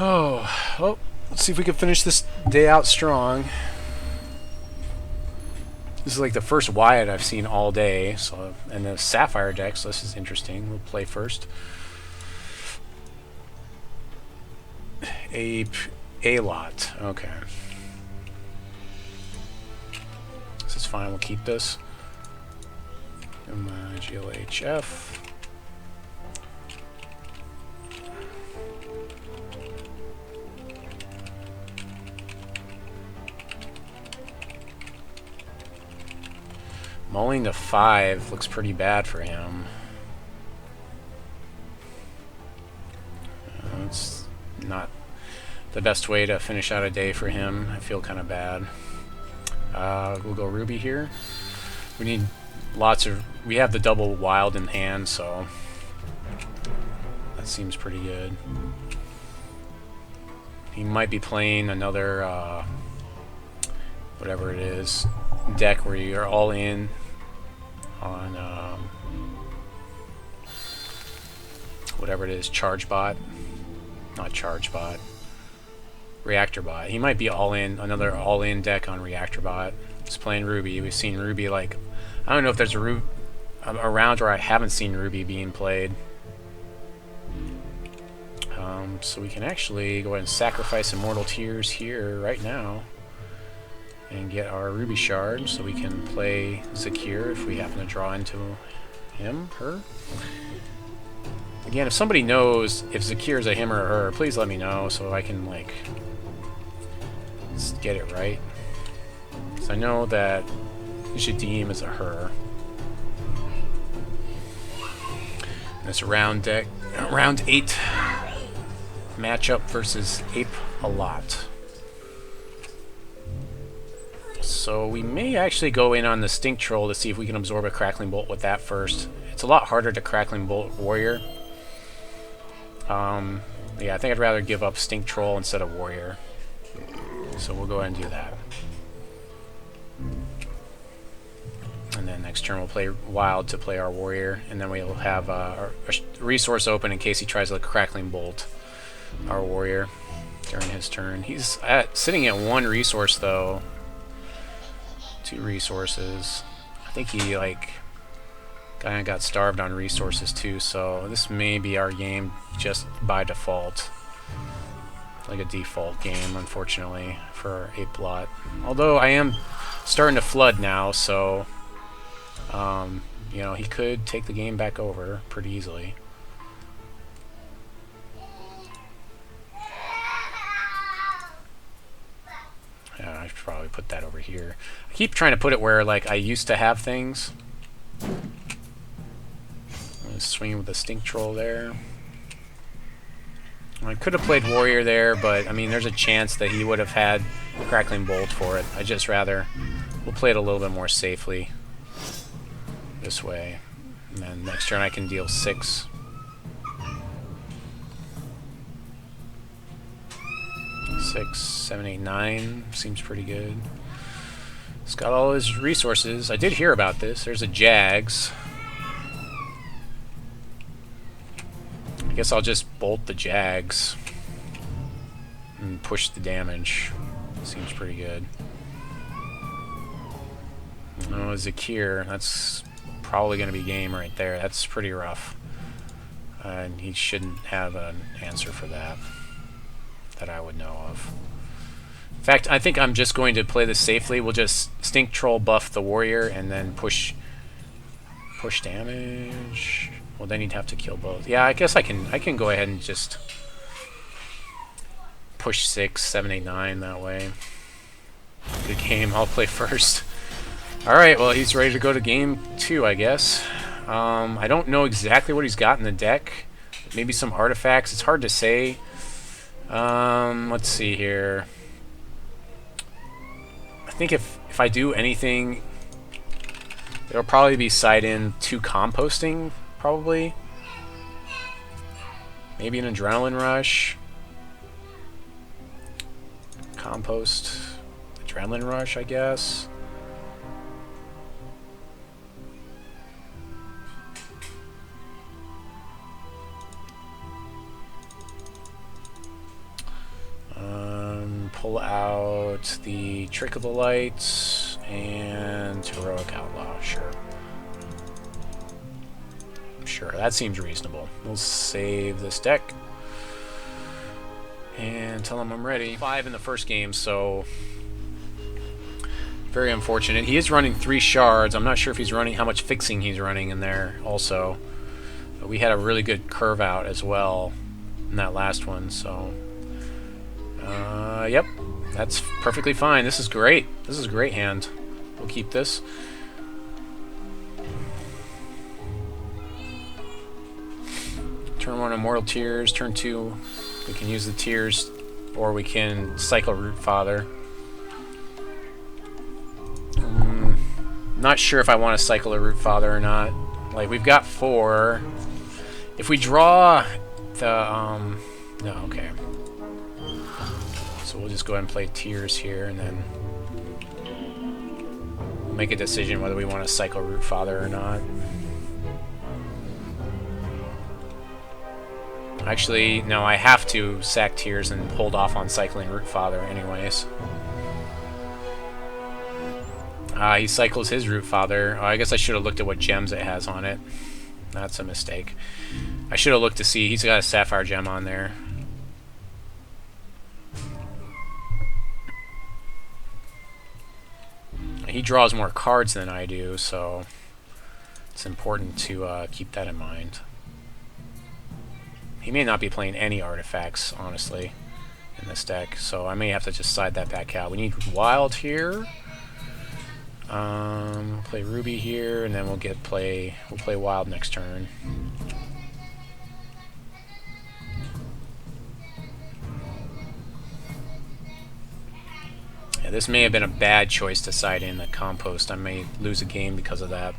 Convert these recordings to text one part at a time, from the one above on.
Oh, well, let's see if we can finish this day out strong. This is like the first Wyatt I've seen all day, so and the Sapphire deck, so this is interesting. We'll play first. Ape, A-lot. Okay. This is fine, we'll keep this. GLHF. Mulling to 5 looks pretty bad for him. It's not the best way to finish out a day for him. I feel kind of bad. We'll go Ruby here. We need lots of... We have the double wild in hand, so that seems pretty good. He might be playing another whatever it is deck where you're all in on whatever it is, charge bot, not charge bot, reactor bot. He might be all in, another all in deck on reactor bot. He's playing Ruby. We've seen Ruby, like, I don't know if there's a round where I haven't seen Ruby being played. So we can actually go ahead and sacrifice Immortal Tears here right now and get our Ruby Shard, so we can play Zakiir if we happen to draw into him, her. Again, if somebody knows if Zakiir is a him or a her, please let me know so I can, like, get it right. So I know that you should deem as a her. And it's a round 8 matchup versus Ape a lot. So we may actually go in on the Stink Troll to see if we can absorb a Crackling Bolt with that first. It's a lot harder to Crackling Bolt Warrior. Yeah, I think I'd rather give up Stink Troll instead of Warrior. So we'll go ahead and do that. And then next turn we'll play Wild to play our Warrior, and then we'll have a resource open in case he tries to Crackling Bolt our Warrior during his turn. He's sitting at 1 resource though. 2 resources. I think he, like, kind of got starved on resources too, so this may be our game just by default. Like a default game, unfortunately, for Ape Lot. Although I am starting to flood now, so you know, he could take the game back over pretty easily. Yeah, I should probably put that over here. I keep trying to put it where, like, I used to have things. Swing with the Stink Troll there. I could have played Warrior there, but I mean, there's a chance that he would have had Crackling Bolt for it. I just rather we'll play it a little bit more safely this way. And then next turn I can deal 6. Six, 7, 8, 9 seems pretty good. He's got all his resources. I did hear about this. There's a Jags. I guess I'll just bolt the Jags and push the damage. Seems pretty good. Oh, Zakiir. That's probably going to be game right there. That's pretty rough. And he shouldn't have an answer for that I would know of. In fact, I think I'm just going to play this safely. We'll just Stink Troll buff the Warrior and then push damage. Well, then he'd have to kill both. Yeah, I guess I can go ahead and just push 6, 7, 8, 9 that way. Good game. I'll play first. Alright, well, he's ready to go to game 2, I guess. I don't know exactly what he's got in the deck. Maybe some artifacts. It's hard to say. Let's see here. I think if I do anything, there'll probably be side in 2 composting, probably. Maybe an Adrenaline Rush. Compost. Adrenaline Rush, I guess. pull out the Trick of the Light and Heroic Outlaw. Sure. Sure, that seems reasonable. We'll save this deck and tell him I'm ready. 5 in the first game, so very unfortunate. He is running 3 shards. I'm not sure if he's running, how much fixing he's running in there also. But we had a really good curve out as well in that last one, so yep, that's perfectly fine. This is great. This is a great hand. We'll keep this. Turn 1 Immortal Tears, turn 2 we can use the Tears, or we can cycle Rootfather. Not sure if I want to cycle a Rootfather or not. Like, we've got 4. If we draw the, no, okay. So we'll just go ahead and play Tears here, and then we'll make a decision whether we want to cycle Rootfather or not. Actually, no, I have to sack Tears and hold off on cycling Rootfather anyways. He cycles his Rootfather. Oh, I guess I should have looked at what gems it has on it. That's a mistake. I should have looked to see. He's got a Sapphire gem on there. He draws more cards than I do, so it's important to keep that in mind. He may not be playing any artifacts, honestly, in this deck, so I may have to just side that back out. We need Wild here. We'll play Ruby here, and then we'll play Wild next turn. Yeah, this may have been a bad choice to side in the Compost. I may lose a game because of that.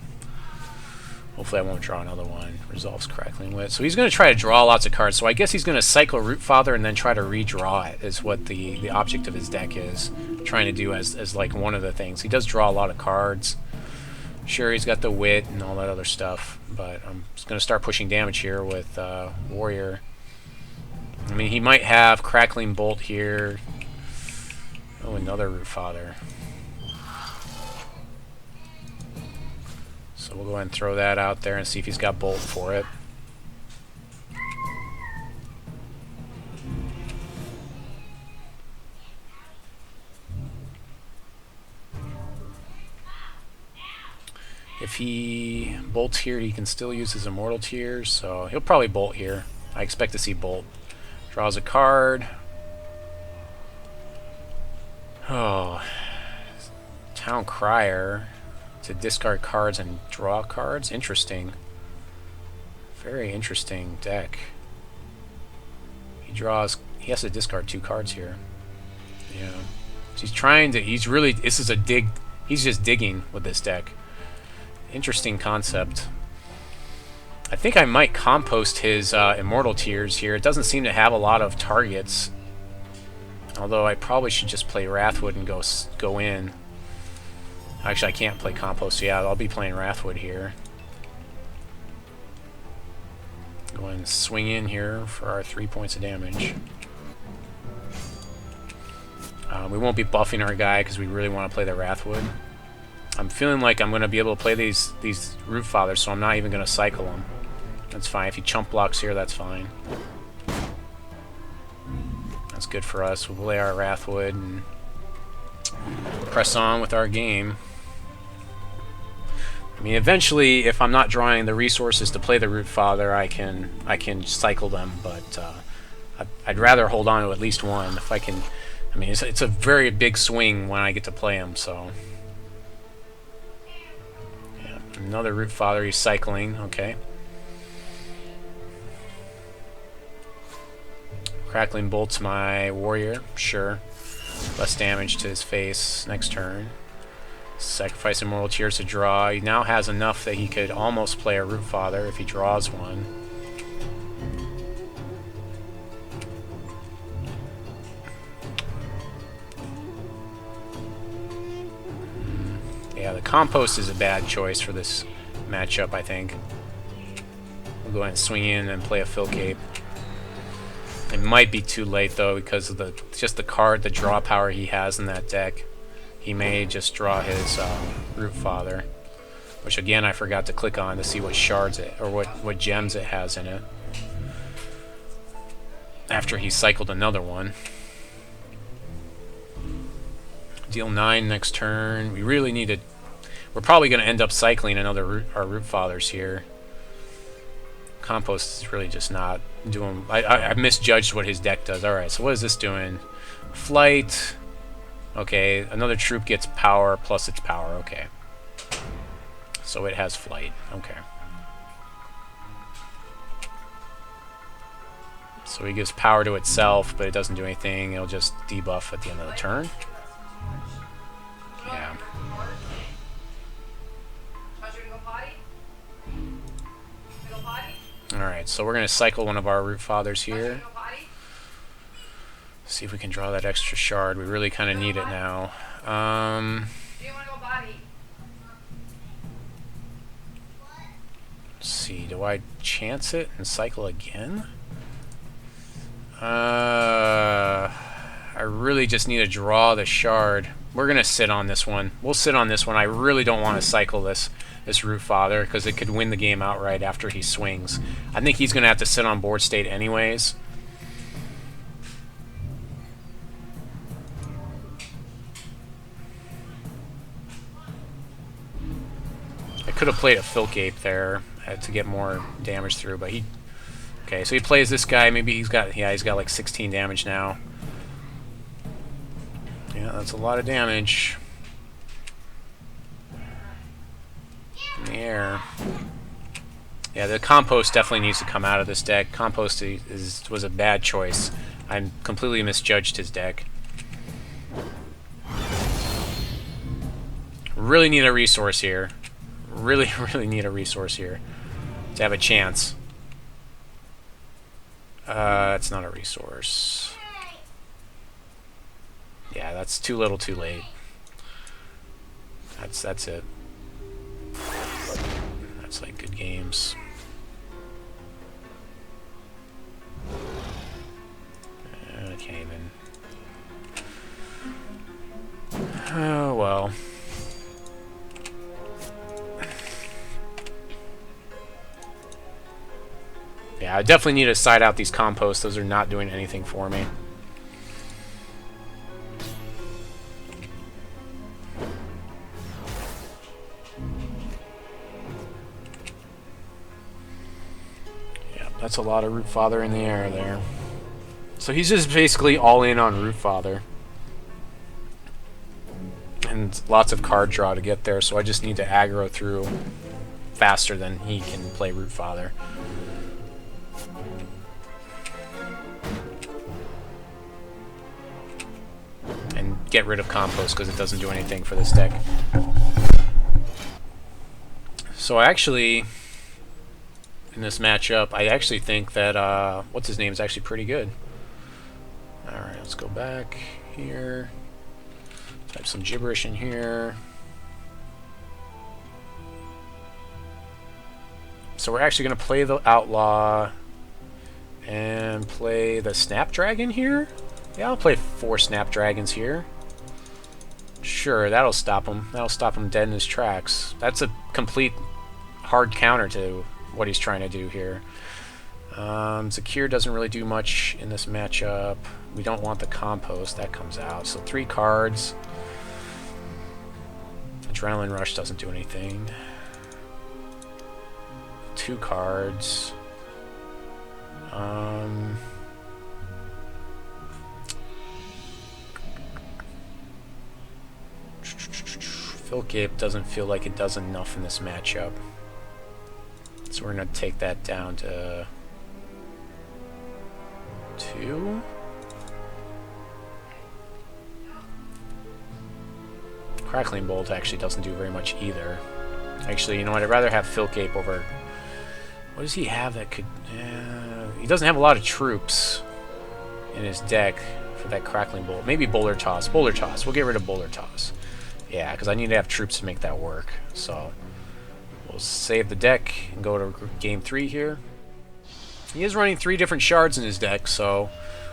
Hopefully I won't draw another one. Resolves Crackling Wit. So he's going to try to draw lots of cards. So I guess he's going to cycle Rootfather and then try to redraw it, is what the object of his deck is. Trying to do as like one of the things. He does draw a lot of cards. Sure, he's got the Wit and all that other stuff, but I'm just going to start pushing damage here with Warrior. I mean, he might have Crackling Bolt here. Oh, another Rootfather. So we'll go ahead and throw that out there and see if he's got Bolt for it. If he bolts here, he can still use his Immortal Tears, so he'll probably bolt here. I expect to see Bolt. Draws a card. Oh, Town Crier to discard cards and draw cards. Interesting. Very interesting deck. He has to discard 2 cards here. Yeah. So he's trying to, this is a dig, he's just digging with this deck. Interesting concept. I think I might Compost his Immortal Tears here. It doesn't seem to have a lot of targets. Although I probably should just play Wrathwood and go in. Actually, I can't play Compost, so yeah, I'll be playing Wrathwood here. Go ahead and swing in here for our 3 points of damage. We won't be buffing our guy because we really want to play the Wrathwood. I'm feeling like I'm going to be able to play these Rootfathers, so I'm not even going to cycle them. That's fine. If he chump blocks here, that's fine. That's good for us. We'll play our Wrathwood and press on with our game. I mean, eventually, if I'm not drawing the resources to play the Rootfather, I can cycle them, but I'd rather hold on to at least one if I can. I mean, it's a very big swing when I get to play him, so. Yeah, another Rootfather, he's cycling, okay. Crackling Bolt's my Warrior, sure. Less damage to his face next turn. Sacrifice Immortal Tears to draw. He now has enough that he could almost play a Rootfather if he draws one. Yeah, the Compost is a bad choice for this matchup, I think. We'll go ahead and swing in and play a Filk Ape. It might be too late though because of the draw power he has in that deck. He may just draw his Rootfather, which again I forgot to click on to see what shards it or what gems it has in it. After he cycled another one. Deal 9 next turn. We really need to. We're probably going to end up cycling another our Rootfathers here. Compost is really just not doing... I misjudged what his deck does. Alright, so what is this doing? Flight. Okay, another troop gets power plus its power. Okay. So it has flight. Okay. So he gives power to itself, but it doesn't do anything. It'll just debuff at the end of the turn. Yeah. Alright, so we're going to cycle one of our Rootfathers here. See if we can draw that extra shard. We really kind of need it now. Let's see, do I chance it and cycle again? I really just need to draw the shard. We're going to sit on this one. We'll sit on this one. I really don't want to cycle this Rootfather because it could win the game outright after he swings. I think he's going to have to sit on board state anyways. I could have played a Filk Ape there to get more damage through, but he... Okay, so he plays this guy. Maybe he's got... Yeah, he's got like 16 damage now. Yeah, that's a lot of damage. In the air. Yeah, the Compost definitely needs to come out of this deck. Compost was a bad choice. I completely misjudged his deck. Really need a resource here. Really, really need a resource here to have a chance. It's not a resource. Yeah, that's too little, too late. That's it. That's like good games. I can't even. Oh well. Yeah, I definitely need to side out these Composts. Those are not doing anything for me. Yeah, that's a lot of Rootfather in the air there. So he's just basically all in on Rootfather. And lots of card draw to get there, so I just need to aggro through faster than he can play Rootfather. And get rid of Compost because it doesn't do anything for this deck. So actually, in this matchup, I actually think that, what's his name is actually pretty good. Alright, let's go back here. Type some gibberish in here. So we're actually going to play the Outlaw and play the Snapdragon here. Yeah, I'll play 4 Snapdragons here. Sure, that'll stop him. That'll stop him dead in his tracks. That's a complete hard counter to what he's trying to do here. Zakiir doesn't really do much in this matchup. We don't want the Compost. That comes out. So 3 cards. Adrenaline Rush doesn't do anything. 2 cards. Filk Ape doesn't feel like it does enough in this matchup. So we're going to take that down to 2. Crackling Bolt actually doesn't do very much either. Actually, you know what? I'd rather have Filk Ape over... What does he have that could... he doesn't have a lot of troops in his deck for that Crackling Bolt. Maybe Boulder Toss. Boulder Toss. We'll get rid of Boulder Toss. Yeah, because I need to have troops to make that work. So we'll save the deck and go to game 3 here. He is running 3 different shards in his deck, so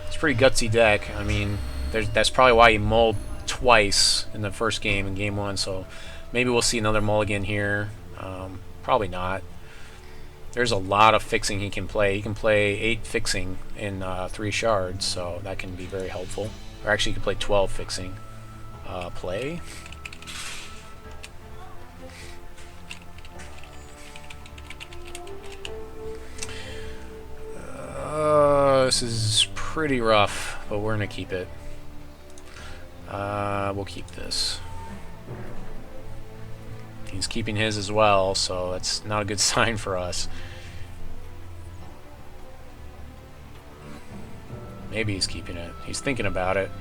It's a pretty gutsy deck. I mean, that's probably why he mulled twice in the first game, in game 1, so maybe we'll see another mulligan here. Probably not. There's a lot of fixing he can play. He can play 8 fixing in 3 shards, so that can be very helpful. Or actually, he can play 12 fixing. Play. This is pretty rough, but we're going to keep it. We'll keep this. He's keeping his as well, so that's not a good sign for us. Maybe he's keeping it. He's thinking about it.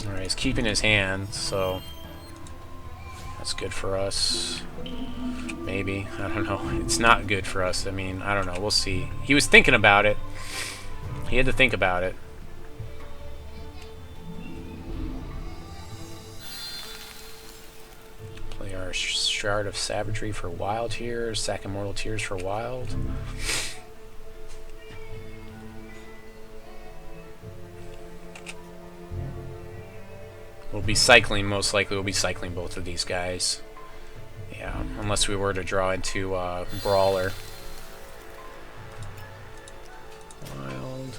Alright, he's keeping his hand, so that's good for us. Maybe. I don't know. It's not good for us. I mean, I don't know. We'll see. He was thinking about it. He had to think about it. Play our Shard of Savagery for wild here. Sack Immortal Tears for wild. We'll be cycling, most likely we'll be cycling both of these guys. Yeah, unless we were to draw into Brawler. Wild.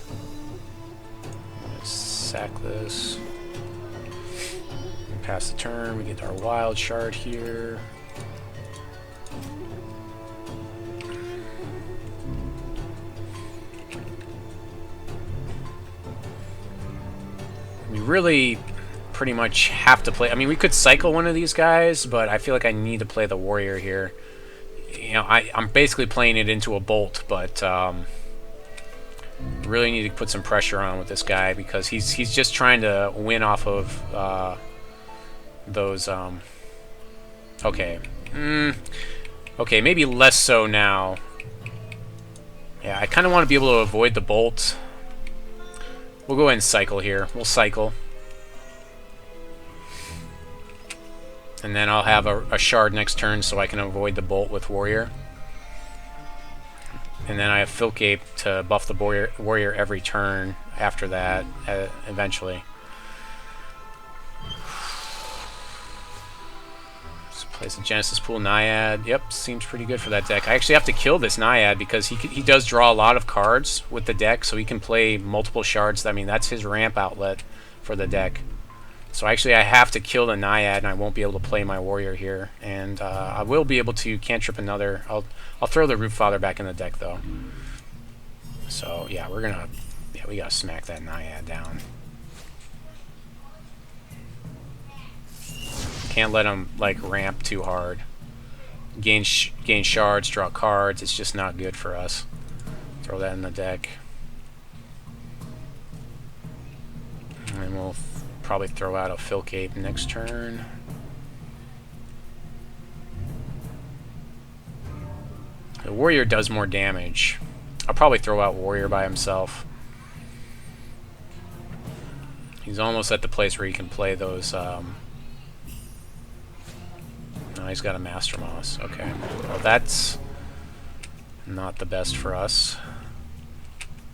Let's sack this. And pass the turn, we get our wild shard here. We really pretty much have to play. I mean, we could cycle one of these guys, but I feel like I need to play the warrior here. You know, I'm basically playing it into a bolt, but really need to put some pressure on with this guy because he's just trying to win off of those. Okay, okay, maybe less so now. Yeah, I kind of want to be able to avoid the bolt. We'll go ahead and cycle here. We'll cycle. And then I'll have a shard next turn so I can avoid the bolt with warrior. And then I have Filk Ape to buff the warrior every turn after that, eventually. Let's place a Genesis Pool Naiad. Yep, seems pretty good for that deck. I actually have to kill this Naiad because he does draw a lot of cards with the deck, so he can play multiple shards. I mean, that's his ramp outlet for the deck. So actually I have to kill the Naiad and I won't be able to play my warrior here. And I will be able to cantrip another. I'll throw the Rootfather back in the deck though. So yeah, we gotta smack that Naiad down. Can't let him like ramp too hard. Gain shards, draw cards. It's just not good for us. Throw that in the deck. And we'll probably throw out a Filk Ape next turn. The warrior does more damage. I'll probably throw out warrior by himself. He's almost at the place where he can play those. No, he's got a Master Moss. Okay, well that's not the best for us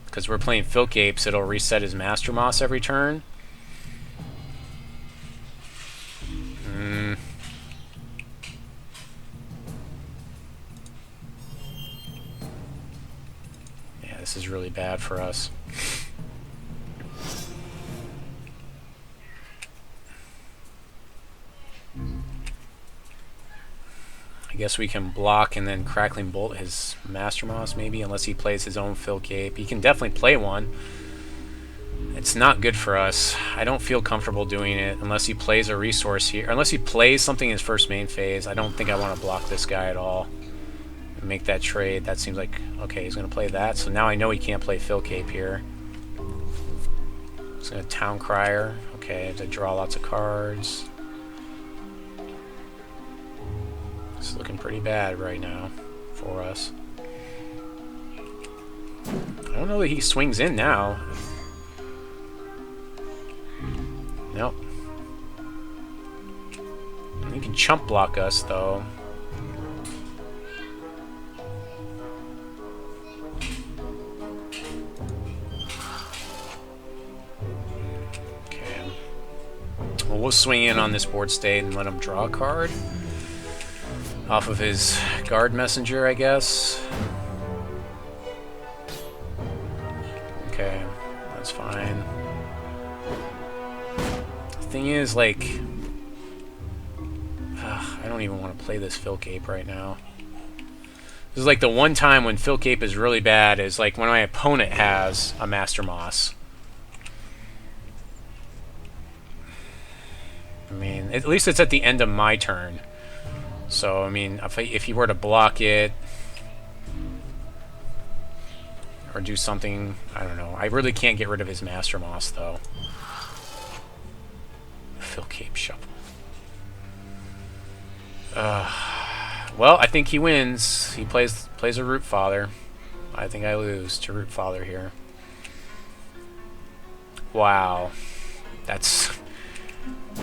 because we're playing Filk Apes. It'll reset his Master Moss every turn. Yeah, this is really bad for us. I guess we can block and then Crackling Bolt his Master Moss maybe, unless he plays his own Filk Ape. He can definitely play one. It's not good for us. I don't feel comfortable doing it unless he plays a resource here. Unless he plays something in his first main phase. I don't think I want to block this guy at all. Make that trade. That seems like... Okay, he's going to play that. So now I know he can't play Filk Ape here. He's going to Town Crier. Okay, to draw lots of cards. It's looking pretty bad right now for us. I don't know that he swings in now. Nope. He can chump block us, though. Okay. Well, we'll swing in on this board state and let him draw a card. Off of his guard messenger, I guess. Okay, that's fine. The thing is, like... I don't even want to play this Filk Ape right now. This is like the one time when Filk Ape is really bad is like when my opponent has a Master Moss. I mean, at least it's at the end of my turn. So, I mean, if he were to block it, or do something, I don't know. I really can't get rid of his Master Moss, though. Filk Ape Shuffle. Well, I think he wins. He plays a Rootfather. I think I lose to Rootfather here. Wow. That's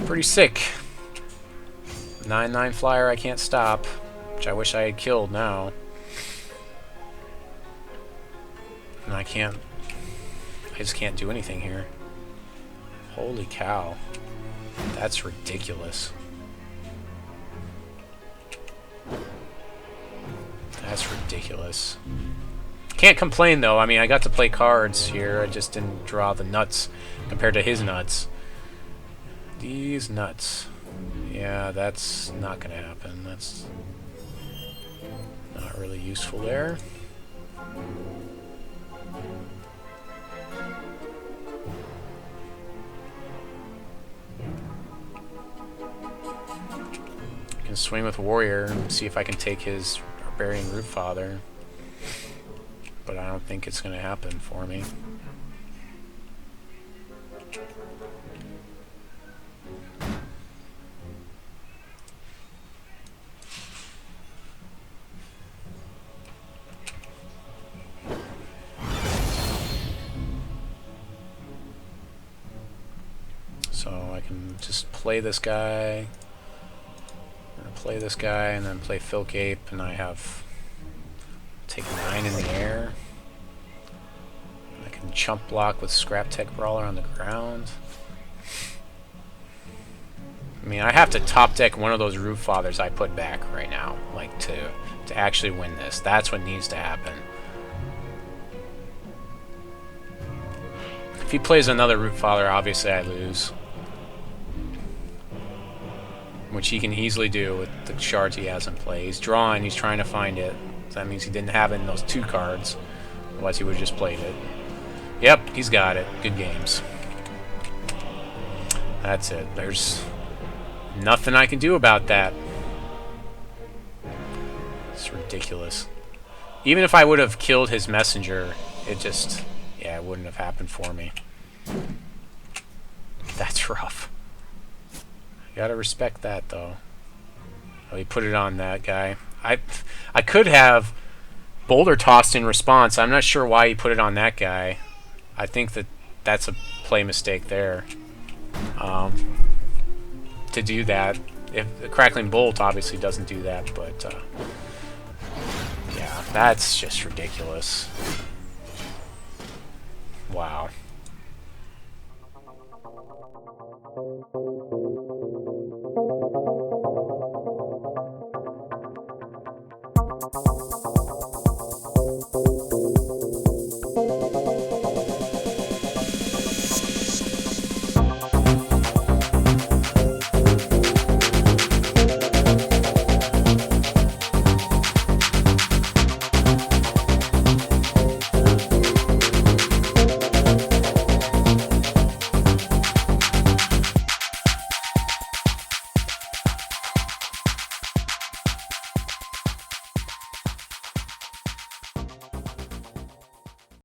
pretty sick. 9/9 flyer I can't stop, which I wish I had killed now. And I just can't do anything here. Holy cow. That's ridiculous. That's ridiculous. Can't complain though. I mean, I got to play cards here. I just didn't draw the nuts compared to his nuts. These nuts. Yeah, that's not gonna happen. That's not really useful there. I can swing with Warrior and see if I can take his Arborean Rootfather. But I don't think it's gonna happen for me. So I can just play this guy. I'm gonna play this guy and then play Filk Ape, and I have take 9 in the air. I can chump block with Scraptech Brawler on the ground. I mean, I have to top deck one of those Rootfathers I put back right now, like to actually win this. That's what needs to happen. If he plays another Rootfather, obviously I lose. Which he can easily do with the shards he has in play. He's drawing, he's trying to find it. So that means he didn't have it in those 2 cards. Otherwise he would have just played it. Yep, he's got it. Good games. That's it. There's nothing I can do about that. It's ridiculous. Even if I would have killed his messenger, it just... yeah, it wouldn't have happened for me. That's rough. Gotta respect that, though. Oh, he put it on that guy. I could have Boulder Tossed in response. I'm not sure why he put it on that guy. I think that's a play mistake there. To do that. If the Crackling Bolt obviously doesn't do that, but yeah, that's just ridiculous. Wow.